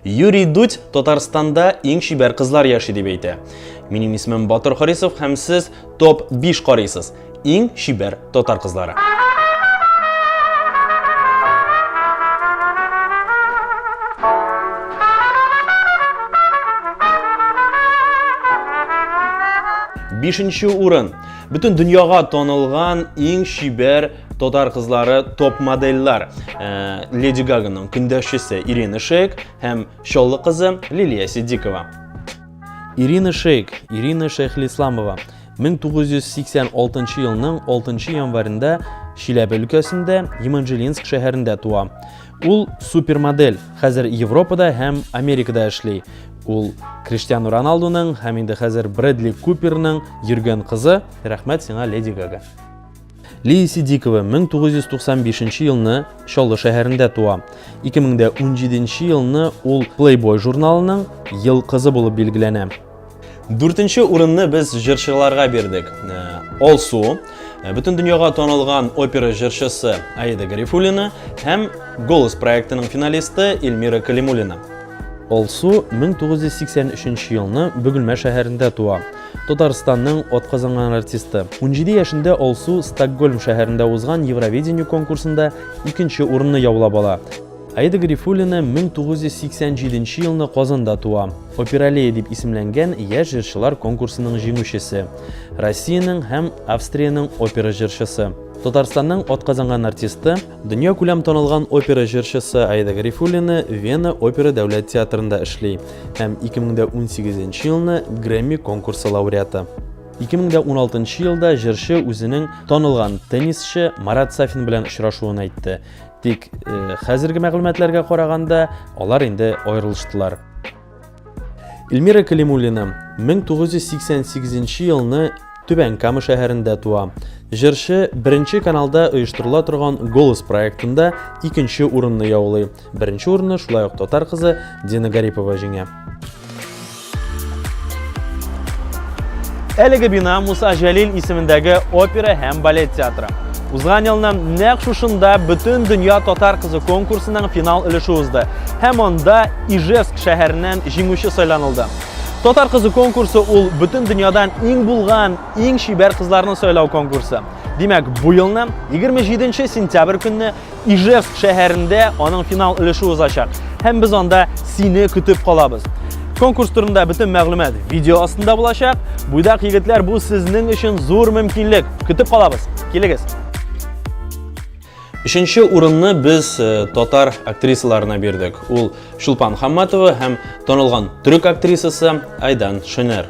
Юрий Дудь Татарстанда иң шибәр кызлар яши дип әйтә. Минем исемем Батыр Харисов һәм сез топ 5 карыйсыз. Иң шибәр татар кызлары. Бишенче урын. Бүтін дөньяга танылган иң шибәр татар кызлары топ модельләр. Леди Гаганың көндәшчесе Ирина Шейк һәм Чаллы кызы Лилия Сиддикова. Ирина Шейхлисламова 1986 елның 6 январында Чиләбе өлкәсендә Еманжелинск шәһәрендә туа. Ул супермодель, хәзер Европада һәм Америкада эшли. Ул Криштиану Роналдуның һәм инде хәзер Брэдли Куперның йөргән кызы. Рәхмәт сиңа, Леди Гага. Лилия Сиддикова 1995 елны Чаллы шәһәрендә туа. 2017 елны ул Playboy журналының ел кызы булып билгеләнә. 4-нче урынны без җырчыларга бирдек. Алсу, бүтән дөньяга танылган опера җырчысы Аида Гарифуллина һәм Голос проектының финалисты Эльмира Калимуллина. Алсу 1983 елны Бөгелмә шәһәрендә туа. Татарстанның атказанган артисты. 17 яшендә Алсу Стокгольм шәһәрендә узган Евровидение конкурсында 2-нче урынны яулап ала. Аида Гарифуллина 1987 елны Казанда туа. Опералея дип исемләнгән яшь җырчылар конкурсының җиңүчесе. Россиянең һәм Австриянең опера җырчысы. Татарстанның атказанган артисты, дөнья күләм танылган опера җырчысы Аида Гарифуллина Вена опера дәүләт театрында эшли һәм 2018 елны Грэмми конкурсы лауреаты. 2016 елда җырчы үзенең танылган теннисчы Марат Сафин белән очрашуын әйтте. Тик хәзерге мәгълүматларга караганда алар инде аерылыштылар. Эльмира Калимуллина 1988 елны Түбән Кама шәһәрендә туа. Җырчы 1-нче каналда оештырыла торган Голос проектында 2-нче урынны яулый. 1-нче урынны шулай ук татар кызы Дина Гарипова җиңә. Әлеге бина Муса Җәлил исемендәге опера һәм балет театры. Узган елның нәкъ шушында бүтән дөнья татар кызы конкурсының финал өлеше узды һәм анда Ижевск шәһәреннән җиңүче сайланылды. Татар кызы конкурсы ул бүтән дөньядан иң булган, иң шибәр кызларны сайлау конкурсы. Димәк, бу елны 27 сентябрь көнне Ижевск шәһәрендә аның финал өлеше узачак һәм без анда сине көтеп калабыз. Конкурс турында бүтән мәгълүмат видео астында булачак. Буйдак егетләр, бу сезнең өчен зур мөмкинлек. Көтеп калабыз. Килегез. 3-нче урынны без татар актрисаларына бирдек. Ул Шулпан Хамматова һәм танылган түрек актрисасы Айдан Шенер.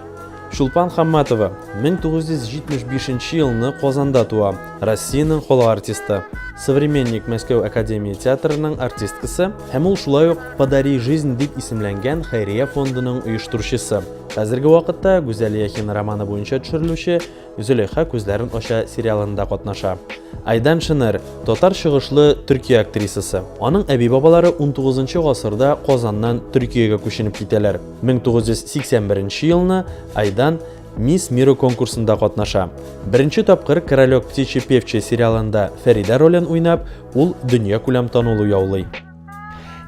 Шулпан Хамматова 1975 елны Казанда туа. Россиянең халык артисты. Современник Мәскәү академия театрының артисткасы һәм ул шулай ук Подари жизнь дип исемләнгән хәйрия фондының оештыручысы. Хәзерге вакытта Гүзәл Яхин романы буенча төшерелүче Зөләйха күзләрен ача сериалында катнаша. Айдан Шенер татар чыгышлы Төркия актрисасы. Аның әби-бабалары 19 гасырда Казаннан Төркиягә күченеп китәләр. 1981 елны Айдан Мисс Мира конкурсында катнаша. Беренче тапкыр Королек птичьей певчей сериалында Фәрида ролен уйнап, ул дөнья күләм танылу яулый.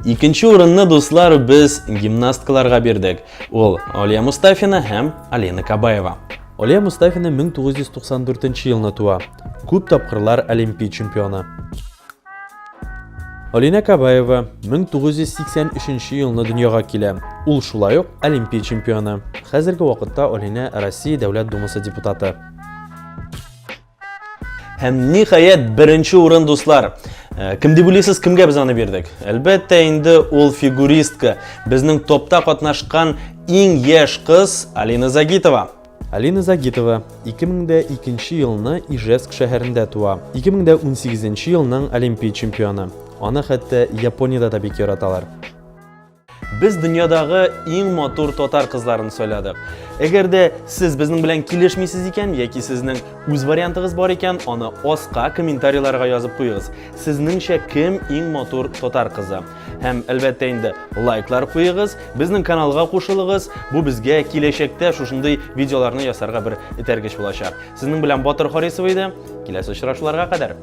Икенче урынны дуслар без гимнасткаларга бирдек. Ул Алия Мустафина һәм Алина Кабаева. Алия Мустафина 1994 елны туа. Күп тапкырлар Олимпия чемпионы. Алина Кабаева 1983 елны дөньяга килә. Ул шулай ук Олимпия чемпионы. Хәзерге вакытта Алина Россия дәүләт думасы депутаты. Һәм ниһаять беренче урын дуслар. Кем дип уйлыйсыз, кемгә без аны бирдек? Әлбәттә инде ул фигуристка. Безнең топта катнашкан иң яшь кыз Алина Загитова. Алина Загитова 2002 елны Ижевск шәһәрендә туа. 2018 елның Олимпия чемпионы. Аны хәтта Япониядә да бик яраталар. Biz дөньядагы иң матур татар кызларын сайладык. Әгәр дә сез безнең белән килешмисез икән яки сезнең үз вариантыгыз бар икән, аны аска комментарийларга язып куегыз. Сезнеңчә кем иң матур татар кызы? Һәм әлбәттә инде лайклар куегыз, безнең каналга кушылыгыз. Бу безгә киләчәктә шушындый видеоларны ясарга бер этәргеч булачак. Сезнең белән Батыр Харисов иде. Киләсе очрашуларга кадәр.